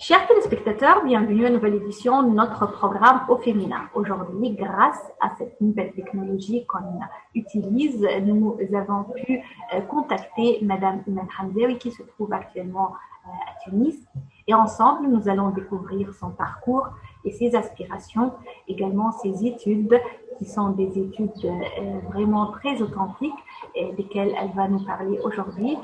Chers téléspectateurs, bienvenue à une nouvelle édition de notre programme au féminin. Aujourd'hui, grâce à cette nouvelle technologie qu'on utilise, nous avons pu contacter Madame Iman Hamzaoui qui se trouve actuellement à Tunis. Et ensemble, nous allons découvrir son parcours et ses aspirations, également ses études, qui sont des études vraiment très authentiques et desquelles elle va nous parler aujourd'hui.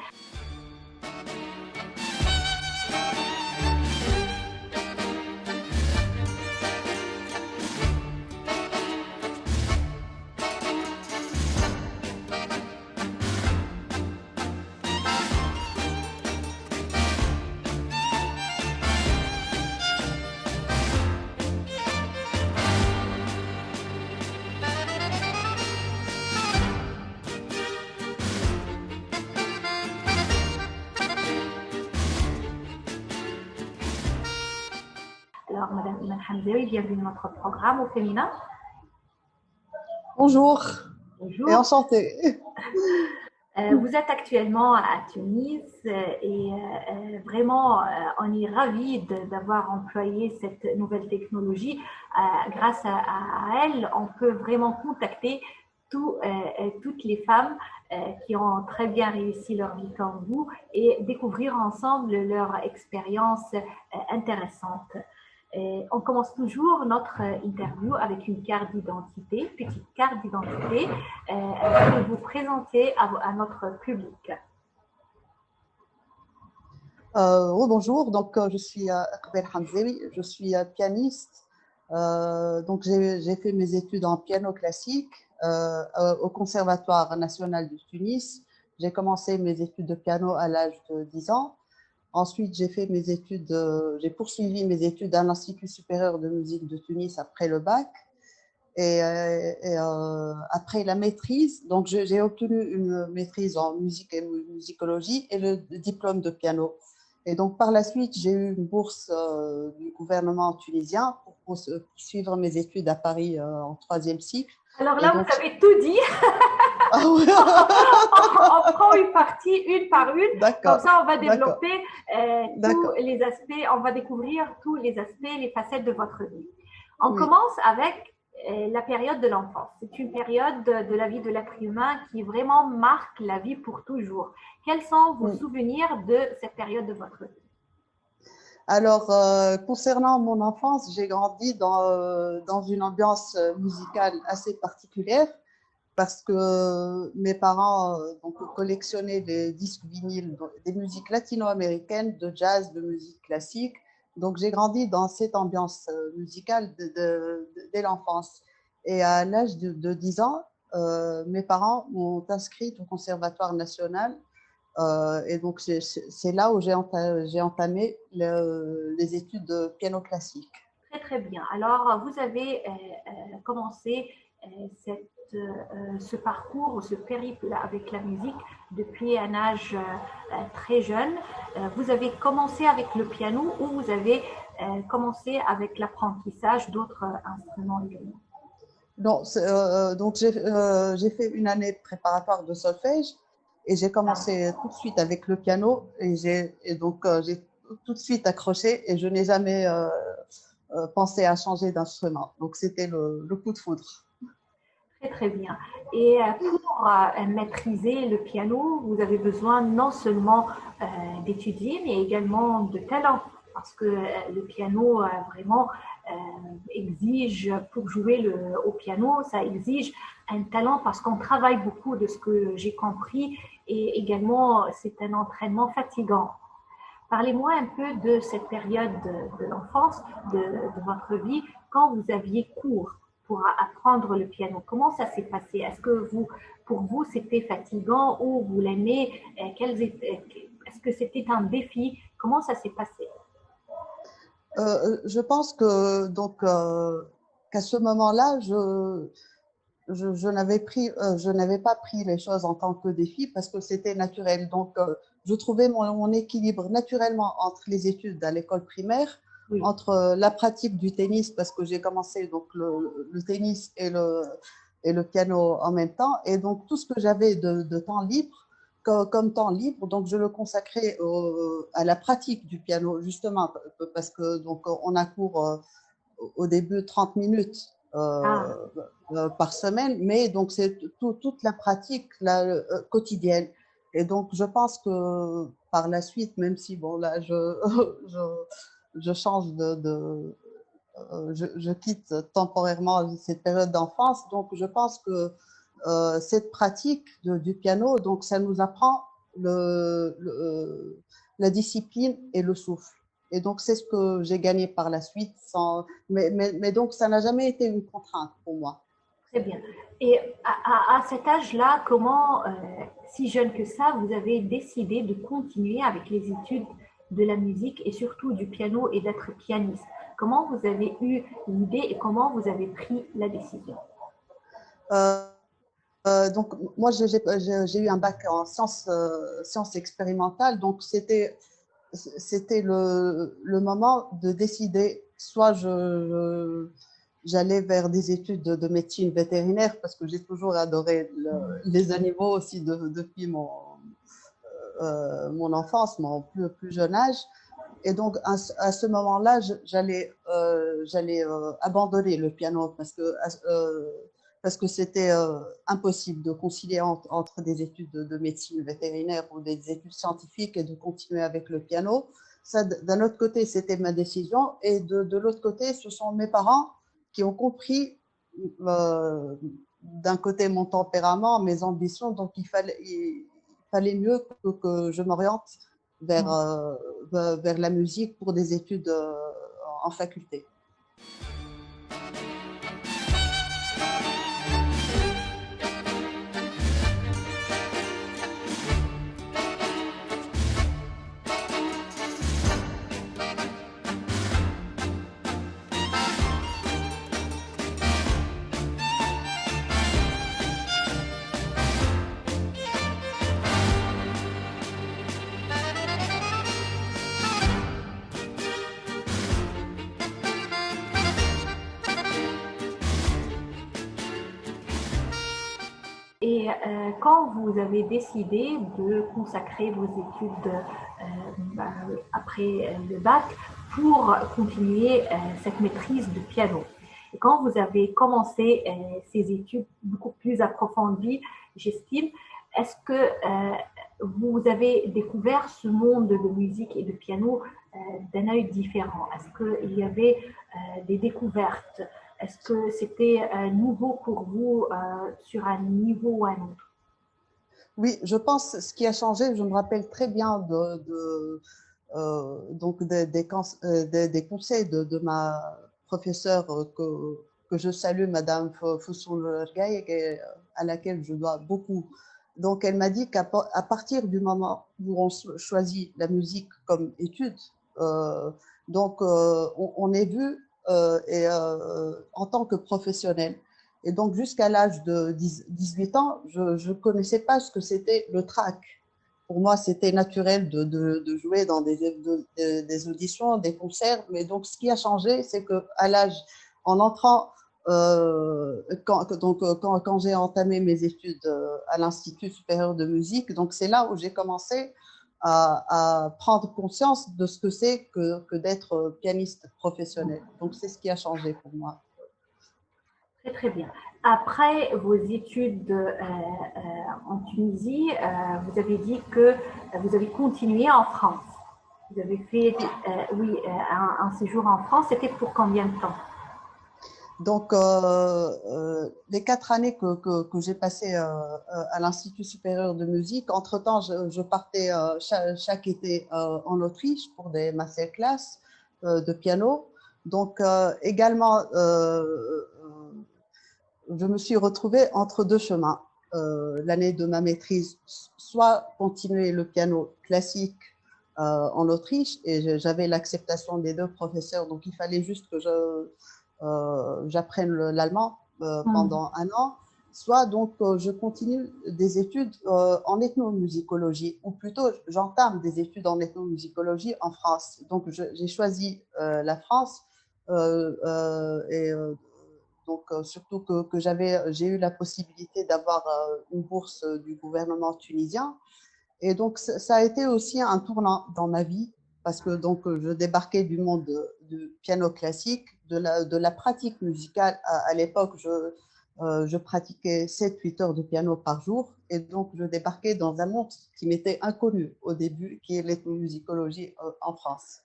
Alors, Madame Iman Hamzaoui, bienvenue dans notre programme au féminin. Bonjour. Bonjour. Et enchantée. Vous êtes actuellement à Tunis et vraiment, on est ravis d'avoir employé cette nouvelle technologie. Grâce à elle, on peut vraiment contacter toutes les femmes qui ont très bien réussi leur vie comme vous et découvrir ensemble leur expérience intéressante. On commence toujours notre interview avec une carte d'identité, petite carte d'identité, que vous présentez à notre public. Bonjour, donc je suis Akbel Hamzaoui, je suis pianiste. Donc j'ai fait mes études en piano classique au Conservatoire national de Tunis. J'ai commencé mes études de piano à l'âge de 10 ans. Ensuite, j'ai poursuivi mes études à l'Institut supérieur de musique de Tunis après le bac. Après la maîtrise, donc j'ai obtenu une maîtrise en musique et musicologie et le diplôme de piano. Et donc par la suite, j'ai eu une bourse du gouvernement tunisien pour poursuivre mes études à Paris en troisième cycle. Alors là, vous avez tout dit. Ah ouais. On prend une partie, une par une. Comme ça, on va développer tous les aspects, on va découvrir tous les aspects, les facettes de votre vie. On commence avec la période de l'enfance. C'est une période de la vie de l'être humain qui vraiment marque la vie pour toujours. Quels sont vos souvenirs de cette période de votre vie? Alors, concernant mon enfance, j'ai grandi dans une ambiance musicale assez particulière parce que mes parents donc, collectionnaient des disques vinyles, des musiques latino-américaines, de jazz, de musique classique. Donc, j'ai grandi dans cette ambiance musicale dès l'enfance. Et à l'âge de 10 ans, mes parents m'ont inscrite au Conservatoire national. Et donc, c'est là où j'ai entamé les études de piano classique. Très, très bien. Alors, vous avez commencé ce parcours, ce périple avec la musique depuis un âge très jeune. Vous avez commencé avec le piano ou vous avez commencé avec l'apprentissage d'autres instruments également? Non, donc j'ai fait une année préparatoire de solfège et j'ai commencé tout de suite avec le piano et donc j'ai tout de suite accroché et je n'ai jamais pensé à changer d'instrument. Donc c'était le coup de foudre. Très, très bien. Et pour maîtriser le piano, vous avez besoin non seulement d'étudier, mais également de talent. Parce que le piano vraiment exige, pour jouer au piano, ça exige un talent parce qu'on travaille beaucoup de ce que j'ai compris et également c'est un entraînement fatigant. Parlez-moi un peu de cette période de l'enfance, de votre vie, quand vous aviez cours pour apprendre le piano. Comment ça s'est passé? Est-ce que pour vous, c'était fatigant ou vous l'aimez? Est-ce que c'était un défi? Comment ça s'est passé? Je pense que donc qu'à ce moment-là, je n'avais pas pris les choses en tant que défi parce que c'était naturel. Donc, je trouvais mon équilibre naturellement entre les études à l'école primaire, entre la pratique du tennis parce que j'ai commencé donc le tennis et le piano en même temps. Et donc, tout ce que j'avais de temps libre, comme temps libre, donc je le consacrais à la pratique du piano, justement, parce que donc, on a cours au début 30 minutes Ah, par semaine, mais donc c'est toute la pratique quotidienne. Et donc, je pense que par la suite, même si bon, là, je, je change je quitte temporairement cette période d'enfance, donc je pense que cette pratique du piano, donc ça nous apprend la discipline et le souffle. Et donc c'est ce que j'ai gagné par la suite, mais donc ça n'a jamais été une contrainte pour moi. très bien. Et à cet âge-là, comment, si jeune que ça, vous avez décidé de continuer avec les études de la musique et surtout du piano et d'être pianiste? Comment vous avez eu l'idée et comment vous avez pris la décision? Euh, donc moi j'ai eu un bac en sciences expérimentales, donc c'était le moment de décider, soit j'allais vers des études de médecine vétérinaire, parce que j'ai toujours adoré les animaux aussi depuis mon enfance, mon plus jeune âge. Et donc, à ce moment-là, j'allais abandonner le piano parce que c'était impossible de concilier entre des études de médecine vétérinaire ou des études scientifiques et de continuer avec le piano. Ça, d'un autre côté, c'était ma décision. Et de l'autre côté, ce sont mes parents qui ont compris euh, d'un côté mon tempérament, mes ambitions. Donc, il fallait mieux que je m'oriente vers, vers la musique pour des études en faculté. Et quand vous avez décidé de consacrer vos études bah, après le bac pour continuer cette maîtrise du piano, et quand vous avez commencé ces études beaucoup plus approfondies, j'estime, est-ce que vous avez découvert ce monde de musique et de piano d'un œil différent? Est-ce qu'il y avait des découvertes? Est-ce que c'était nouveau pour vous sur un niveau ou un autre? Oui, je pense ce qui a changé, je me rappelle très bien donc des conseils de ma professeure que je salue, Madame Foussoul Gaye, à laquelle je dois beaucoup. Donc, elle m'a dit qu'à partir du moment où on choisit la musique comme étude, euh, donc on est vu en tant que professionnel. Et donc, jusqu'à l'âge de 18 ans, je ne connaissais pas ce que c'était le track. Pour moi, c'était naturel de jouer dans des auditions, des concerts. Mais donc, ce qui a changé, c'est qu'à l'âge, en entrant, quand j'ai entamé mes études à l'Institut supérieur de musique, donc c'est là où j'ai commencé à prendre conscience de ce que c'est que d'être pianiste professionnel. Donc, c'est ce qui a changé pour moi. Très très bien. Après vos études en Tunisie, vous avez dit que vous avez continué en France. Vous avez fait, Oui. oui, un séjour en France. C'était pour combien de temps? Donc, les 4 années que j'ai passées à l'Institut supérieur de musique, entre-temps, je partais chaque été en Autriche pour des masterclass de piano. Donc, également, je me suis retrouvée entre deux chemins. L'année de ma maîtrise, soit continuer le piano classique en Autriche, et j'avais l'acceptation des deux professeurs, donc il fallait juste que j'apprenne l'allemand Hmm. pendant un an, soit donc je continue des études en ethnomusicologie, ou plutôt j'entame des études en ethnomusicologie en France. Donc j'ai choisi la France et donc surtout que j'ai eu la possibilité d'avoir une bourse du gouvernement tunisien. Et donc, ça a été aussi un tournant dans ma vie parce que donc, je débarquais du monde du piano classique, de la pratique musicale. À l'époque, je pratiquais 7-8 heures de piano par jour et donc je débarquais dans un monde qui m'était inconnu au début, qui est l'ethnomusicologie en France.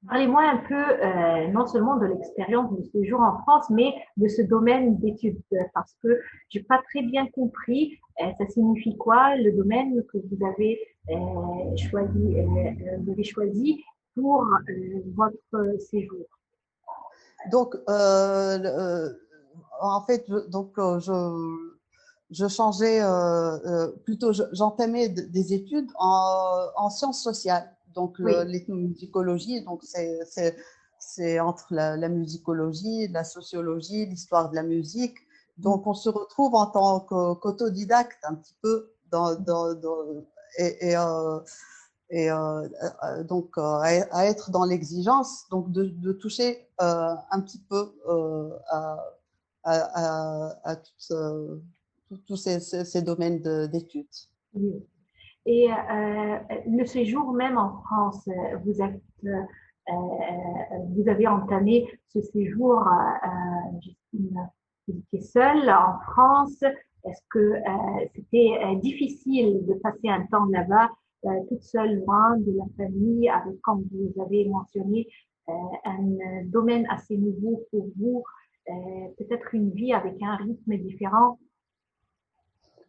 Parlez-moi un peu, non seulement de l'expérience de ce séjour en France, mais de ce domaine d'études, parce que j'ai pas très bien compris, ça signifie quoi le domaine que vous avez choisi pour votre séjour. Donc, en fait, je changeais, plutôt, j'entamais des études en sciences sociales. Donc, Oui. l'ethnomusicologie, donc c'est entre la musicologie, la sociologie, l'histoire de la musique. Donc, on se retrouve en tant qu'autodidacte un petit peu et, et, euh, donc à être dans l'exigence, donc de toucher un petit peu à tous ces domaines d'études. Oui. Et le séjour même en France, vous avez entamé ce séjour, Justine, vous étiez seule en France. Est-ce que c'était difficile de passer un temps là-bas, toute seule, loin de la famille, avec, comme vous avez mentionné, un domaine assez nouveau pour vous, peut-être une vie avec un rythme différent?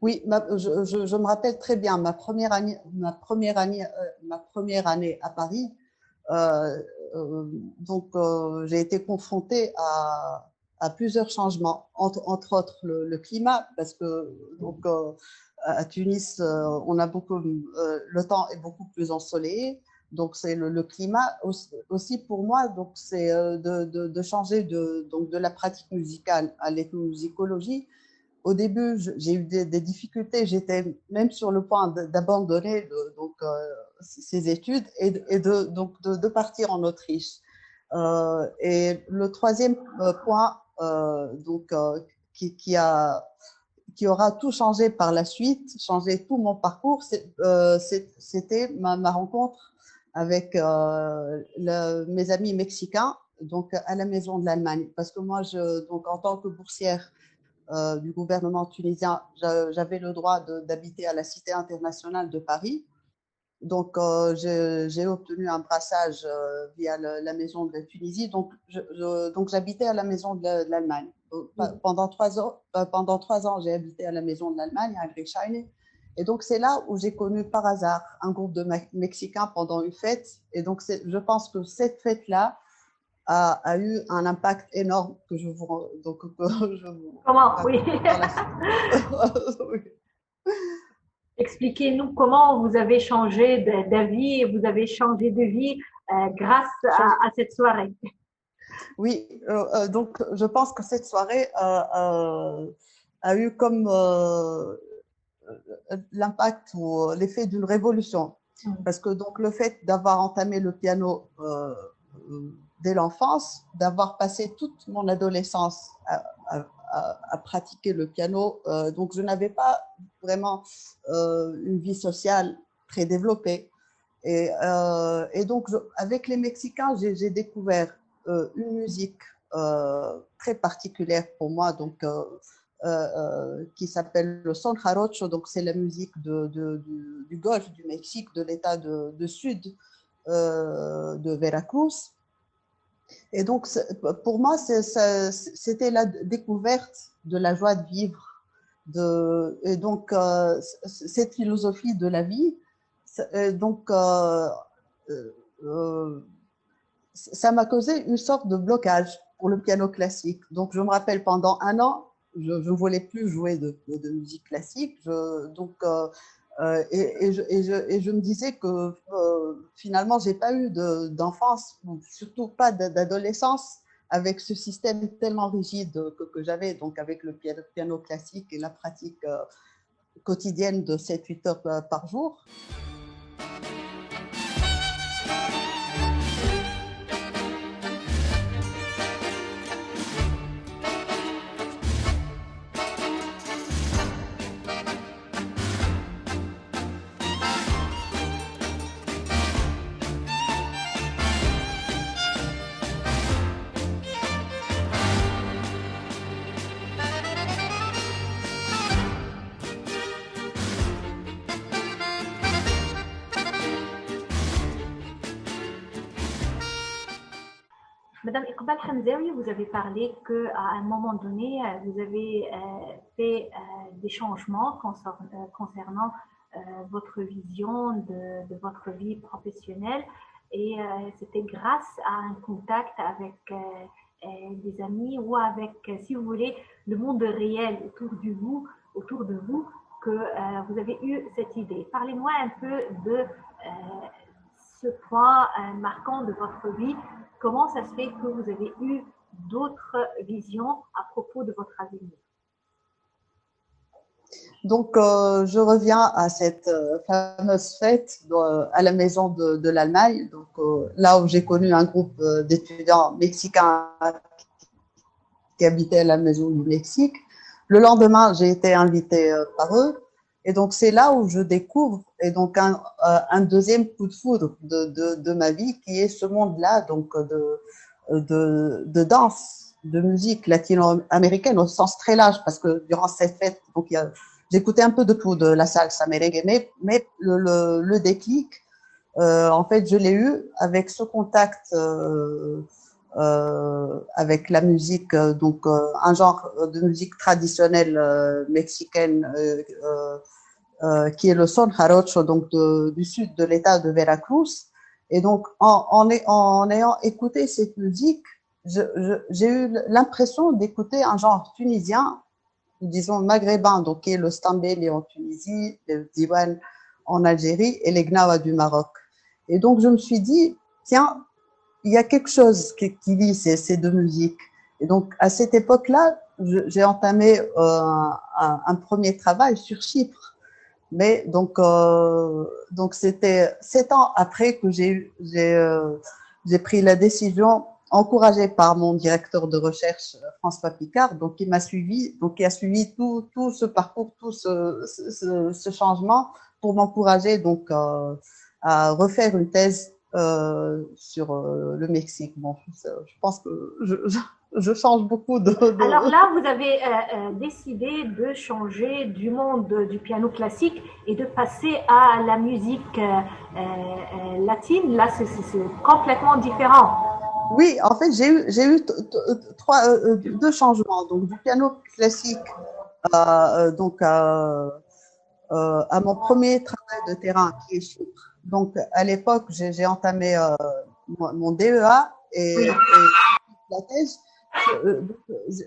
Oui, je me rappelle très bien ma première année à Paris. Donc, j'ai été confrontée à plusieurs changements, entre autres le climat, parce que donc, à Tunis, on a beaucoup, le temps est beaucoup plus ensoleillé. Donc, c'est le climat aussi pour moi. Donc, c'est de changer donc, de la pratique musicale à l'ethnomusicologie. Au début, j'ai eu des difficultés. J'étais même sur le point d'abandonner donc, ces études donc, de partir en Autriche. Et le troisième point donc, qui aura tout changé par la suite, changé tout mon parcours, c'était ma rencontre avec mes amis mexicains, donc à la Maison de l'Allemagne. Parce que moi, donc, en tant que boursière du gouvernement tunisien, j'avais le droit d'habiter à la Cité internationale de Paris. Donc, j'ai obtenu un brassage via la Maison de la Tunisie. Donc, donc j'habitais à la Maison de l'Allemagne. Pendant 3 ans, j'ai habité à la Maison de l'Allemagne, à Grischeine. Et donc, c'est là où j'ai connu par hasard un groupe de Mexicains pendant une fête. Et donc, je pense que cette fête-là a eu un impact énorme que je vous, donc, que je vous Comment? Oui. raconte par la suite. Oui. Expliquez-nous comment vous avez changé d'avis et vous avez changé de vie grâce à cette soirée. Oui, donc je pense que cette soirée a eu comme l'impact ou l'effet d'une révolution. Parce que donc le fait d'avoir entamé le piano dès l'enfance, d'avoir passé toute mon adolescence à pratiquer le piano, donc je n'avais pas vraiment une vie sociale très développée. Et donc, avec les Mexicains, j'ai découvert une musique très particulière pour moi, donc, qui s'appelle le son jarocho. Donc, c'est la musique du Golfe du Mexique, de l'État de sud de Veracruz. Et donc, pour moi, c'était la découverte de la joie de vivre. Et donc, cette philosophie de la vie, donc, ça m'a causé une sorte de blocage pour le piano classique. Donc, je me rappelle pendant un an, je ne voulais plus jouer de musique classique. Donc, et je me disais que finalement, je n'ai pas eu d'enfance, surtout pas d'adolescence, avec ce système tellement rigide que j'avais, donc avec le piano classique et la pratique quotidienne de 7-8 heures par jour. Madame Iqbal Hamzaoui, vous avez parlé qu'à un moment donné, vous avez fait des changements concernant votre vision de votre vie professionnelle et c'était grâce à un contact avec des amis ou avec, si vous voulez, le monde réel autour de vous que vous avez eu cette idée. Parlez-moi un peu de ce point marquant de votre vie. Comment ça se fait que vous avez eu d'autres visions à propos de votre avenir? Donc, je reviens à cette fameuse fête à la maison de l'Allemagne, donc là où j'ai connu un groupe d'étudiants mexicains qui habitaient à la maison du Mexique. Le lendemain, j'ai été invitée par eux. Et donc, c'est là où je découvre et donc un deuxième coup de foudre de ma vie qui est ce monde-là, donc de danse, de musique latino-américaine au sens très large, parce que durant cette fête, donc j'écoutais un peu de tout, de la salsa merengue, mais le déclic, en fait, je l'ai eu avec ce contact avec la musique, donc un genre de musique traditionnelle mexicaine qui est le son jarocho, donc du sud de l'état de Veracruz. Et donc, en ayant écouté cette musique, j'ai eu l'impression d'écouter un genre tunisien, disons maghrébin, donc qui est le stambeli en Tunisie, le diwan en Algérie et les gnawa du Maroc. Et donc, je me suis dit, tiens, il y a quelque chose qui lie ces deux musiques. Et donc, à cette époque-là, j'ai entamé un premier travail sur Chypre. Mais donc c'était 7 ans après que j'ai pris la décision, encouragée par mon directeur de recherche François Picard, donc qui m'a suivi, donc qui a suivi tout ce parcours, tout ce changement pour m'encourager donc à refaire une thèse sur le Mexique. Bon, je pense que je change beaucoup Alors là, vous avez décidé de changer du monde du piano classique et de passer à la musique latine. Là, c'est complètement différent. Oui, en fait, j'ai eu deux changements. Donc, du piano classique donc à mon premier travail de terrain qui est Chypre. Donc, à l'époque, j'ai entamé mon DEA et la thèse.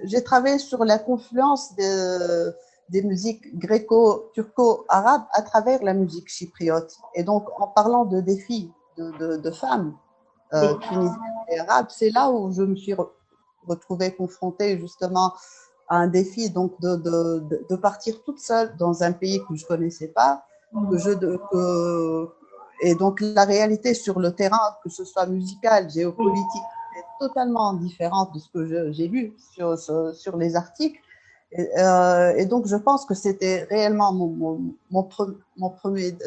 J'ai travaillé sur la confluence des musiques gréco-turco-arabes à travers la musique chypriote. Et donc, en parlant de défis de femmes tunisiennes et arabes, c'est là où je me suis retrouvée confrontée justement à un défi donc de partir toute seule dans un pays que je connaissais pas, et donc la réalité sur le terrain, que ce soit musical, géopolitique, est totalement différente de ce que j'ai lu sur les articles. Et donc je pense que c'était réellement mon premier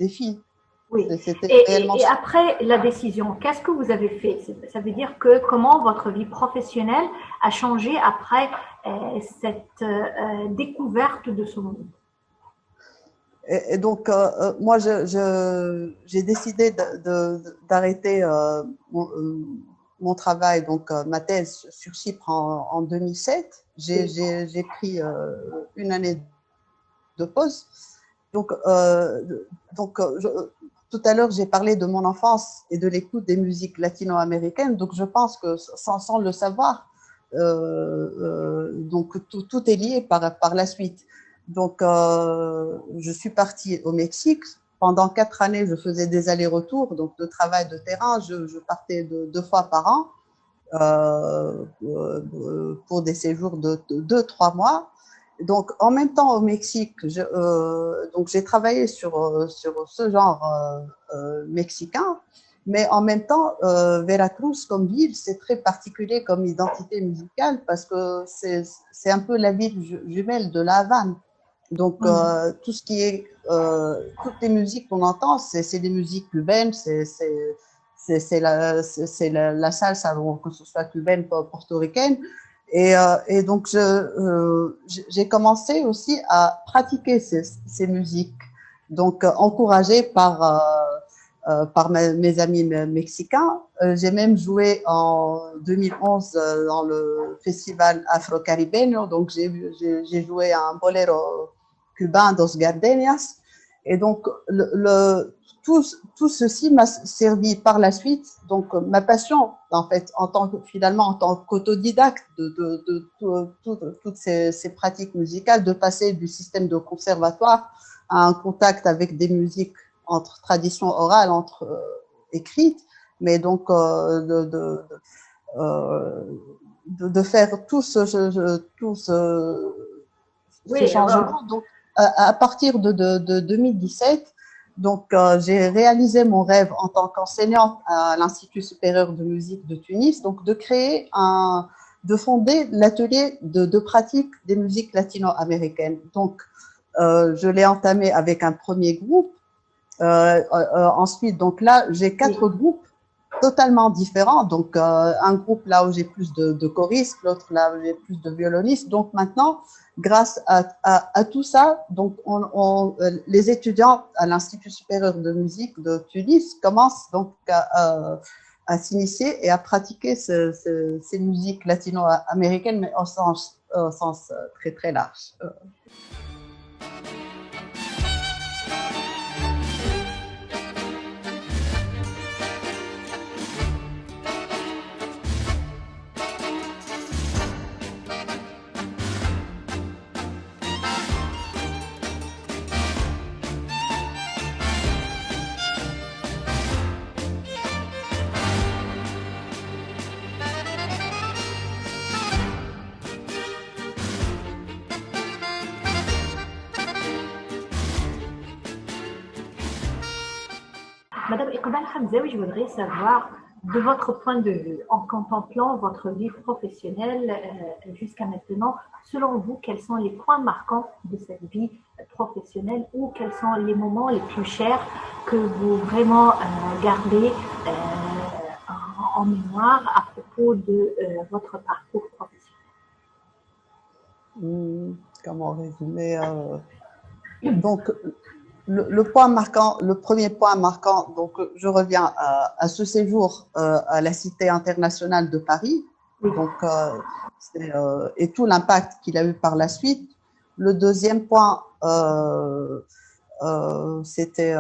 défi. Oui. Et après la décision, qu'est-ce que vous avez fait? Ça veut dire que comment votre vie professionnelle a changé après cette découverte de ce monde? Et donc, moi, j'ai décidé d'arrêter mon travail, donc ma thèse sur Chypre en 2007. J'ai pris une année de pause. Donc, tout à l'heure, j'ai parlé de mon enfance et de l'écoute des musiques latino-américaines. Donc, je pense que sans le savoir, donc tout est lié par la suite. Donc, je suis partie au Mexique. Pendant 4 années, je faisais des allers-retours, donc de travail de terrain. Je partais 2 fois par an pour des séjours de 2-3 mois. Donc, en même temps, au Mexique, donc j'ai travaillé sur ce genre mexicain, mais en même temps, Veracruz comme ville, c'est très particulier comme identité musicale parce que c'est un peu la ville jumelle de La Havane. Donc, tout ce qui est, toutes les musiques qu'on entend, c'est des musiques cubaines, c'est la salsa, que ce soit cubaine, portoricaine. Et donc, j'ai commencé aussi à pratiquer ces musiques, donc encouragée par mes amis mexicains. J'ai même joué en 2011 dans le festival Afro-Caribeño, donc j'ai joué un bolero cubain, Dos Gardenias. Et donc, tout ceci m'a servi par la suite. Donc, ma passion, en fait, finalement, en tant qu'autodidacte de toutes ces pratiques musicales, de passer du système de conservatoire à un contact avec des musiques entre tradition orale, entre écrite, mais donc de faire ces changements. Donc, à partir de 2017, donc, j'ai réalisé mon rêve en tant qu'enseignante à l'Institut supérieur de musique de Tunis, donc de fonder l'atelier de pratique des musiques latino-américaines. Donc, je l'ai entamé avec un premier groupe. Ensuite, donc là, j'ai 4 groupes totalement différents. Donc, un groupe là où j'ai plus de choristes, l'autre là où j'ai plus de violonistes. Donc, maintenant, grâce à tout ça, donc les étudiants à l'Institut supérieur de musique de Tunis commencent donc à s'initier et à pratiquer ces musiques latino-américaines, mais au sens très, très large. Madame Iqbal Hamzaoui, je voudrais savoir, de votre point de vue, en contemplant votre vie professionnelle jusqu'à maintenant, selon vous, quels sont les points marquants de cette vie professionnelle ou quels sont les moments les plus chers que vous vraiment gardez en mémoire à propos de votre parcours professionnel? Comment résumer donc, le point marquant, le premier point marquant, donc je reviens à ce séjour à la Cité internationale de Paris, donc et tout l'impact qu'il a eu par la suite. Le deuxième point, c'était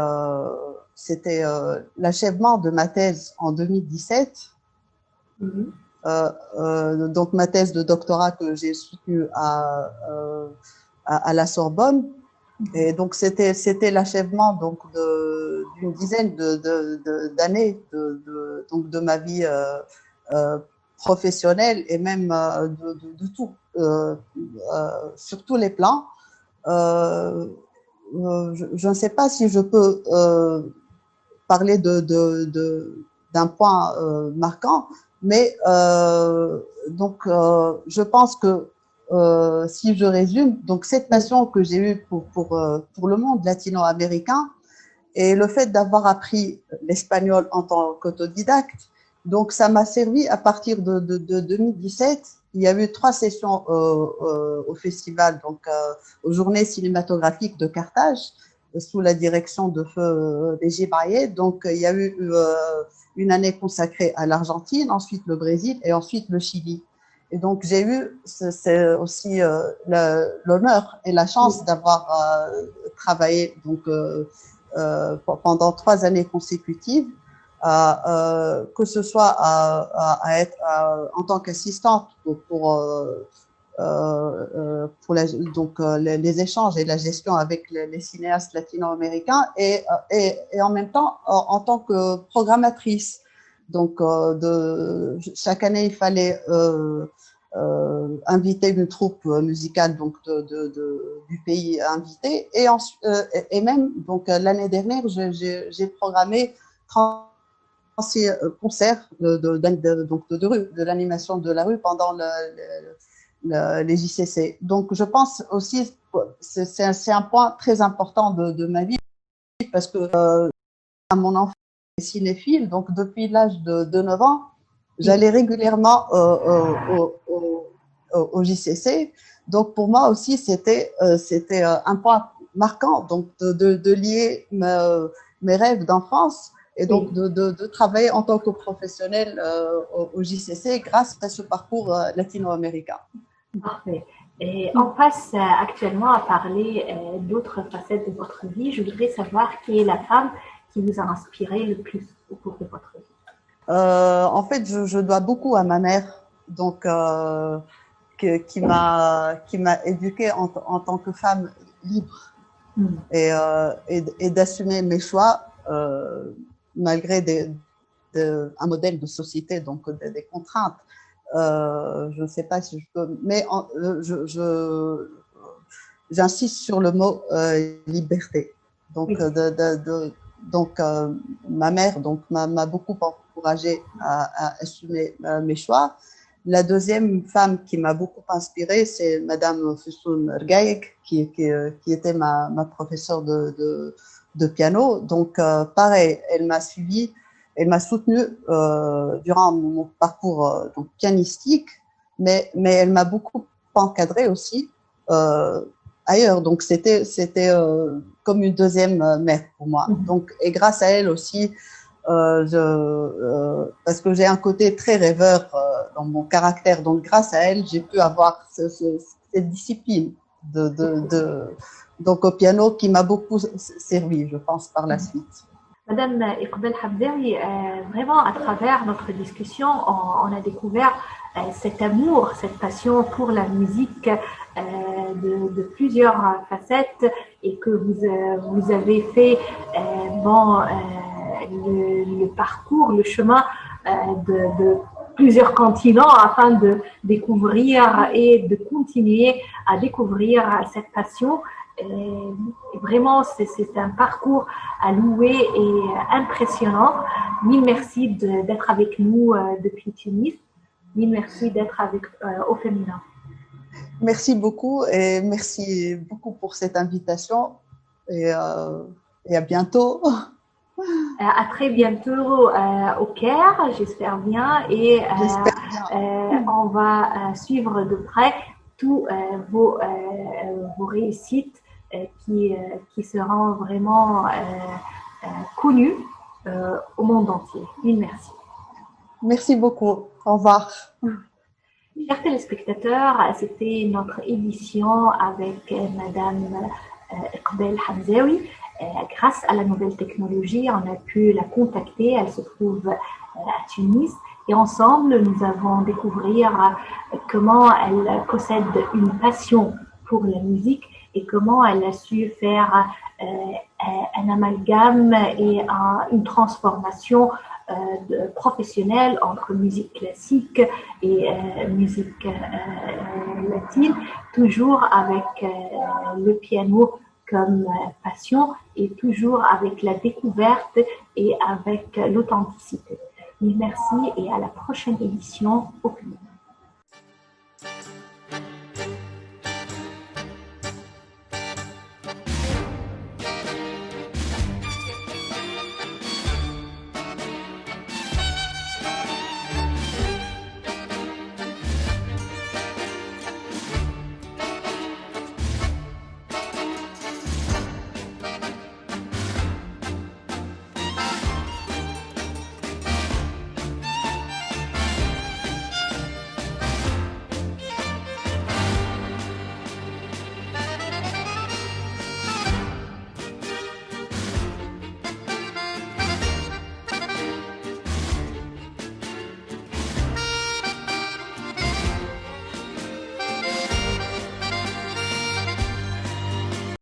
l'achèvement de ma thèse en 2017. Donc ma thèse de doctorat que j'ai soutenue à la Sorbonne. Et donc, c'était l'achèvement donc d'une dizaine d'années donc de ma vie professionnelle et même de tout, sur tous les plans. Je ne sais pas si je peux parler d'un point marquant, mais donc, je pense que si je résume, donc cette passion que j'ai eue pour le monde latino-américain et le fait d'avoir appris l'espagnol en tant qu'autodidacte, donc ça m'a servi à partir de 2017. Il y a eu 3 sessions au festival, donc aux Journées cinématographiques de Carthage, sous la direction de Feu Béji Baillet. Donc il y a eu une année consacrée à l'Argentine, ensuite le Brésil et ensuite le Chili. Et donc, j'ai eu aussi l'honneur et la chance d'avoir travaillé donc, pendant 3 années consécutives, que ce soit à être en tant qu'assistante donc, les échanges et la gestion avec les cinéastes latino-américains et en même temps en tant que programmatrice. Donc, chaque année, il fallait inviter une troupe musicale donc du pays invité et même donc l'année dernière j'ai programmé 36 concerts de l'animation de la rue pendant les JCC. Donc je pense aussi c'est un point très important de ma vie parce que à mon enfant est cinéphile, donc depuis l'âge de 9 ans, j'allais régulièrement au JCC. Donc pour moi aussi, c'était un point marquant donc de lier mes rêves d'enfance et donc de travailler en tant que professionnelle au JCC grâce à ce parcours latino-américain. Parfait. Et on passe actuellement à parler d'autres facettes de votre vie. Je voudrais savoir qui est la femme qui vous a inspiré le plus au cours de votre vie. En fait, je dois beaucoup à ma mère, donc qui m'a éduquée en tant que femme libre et d'assumer mes choix malgré un modèle de société, donc des contraintes. Je ne sais pas si je peux, mais j'insiste sur le mot liberté. Donc, Oui. Ma mère m'a beaucoup encouragée à assumer mes choix. La deuxième femme qui m'a beaucoup inspirée, c'est Madame Fussoun Rgaïk, qui était ma professeure de piano. Donc, pareil, elle m'a suivie. Elle m'a soutenue durant mon parcours donc pianistique, mais elle m'a beaucoup encadrée aussi ailleurs. Donc c'était comme une deuxième mère pour moi. Donc et grâce à elle aussi, parce que j'ai un côté très rêveur dans mon caractère. Donc grâce à elle, j'ai pu avoir cette discipline donc au piano qui m'a beaucoup servi, je pense, par la suite. Madame Iqbal Hamzaoui, vraiment à travers notre discussion, on a découvert cet amour, cette passion pour la musique de plusieurs facettes et que vous avez fait le parcours, le chemin de plusieurs continents afin de découvrir et de continuer à découvrir cette passion. Et vraiment, c'est un parcours à louer et impressionnant. Mille merci d'être avec nous depuis Tunis. Mille merci d'être avec au féminin. Merci beaucoup et merci beaucoup pour cette invitation et à bientôt. À très bientôt au Caire, j'espère bien, et on va suivre de près tous vos réussites qui seront vraiment connues au monde entier. Mille merci. Merci beaucoup. Au revoir. Chers téléspectateurs, c'était notre édition avec Madame Iqbal Hamzaoui. Grâce à la nouvelle technologie, on a pu la contacter. Elle se trouve à Tunis. Et ensemble, nous avons découvert comment elle possède une passion pour la musique et comment elle a su faire un amalgame et une transformation professionnelle entre musique classique et musique latine, toujours avec le piano comme passion et toujours avec la découverte et avec l'authenticité. Merci et à la prochaine édition au public.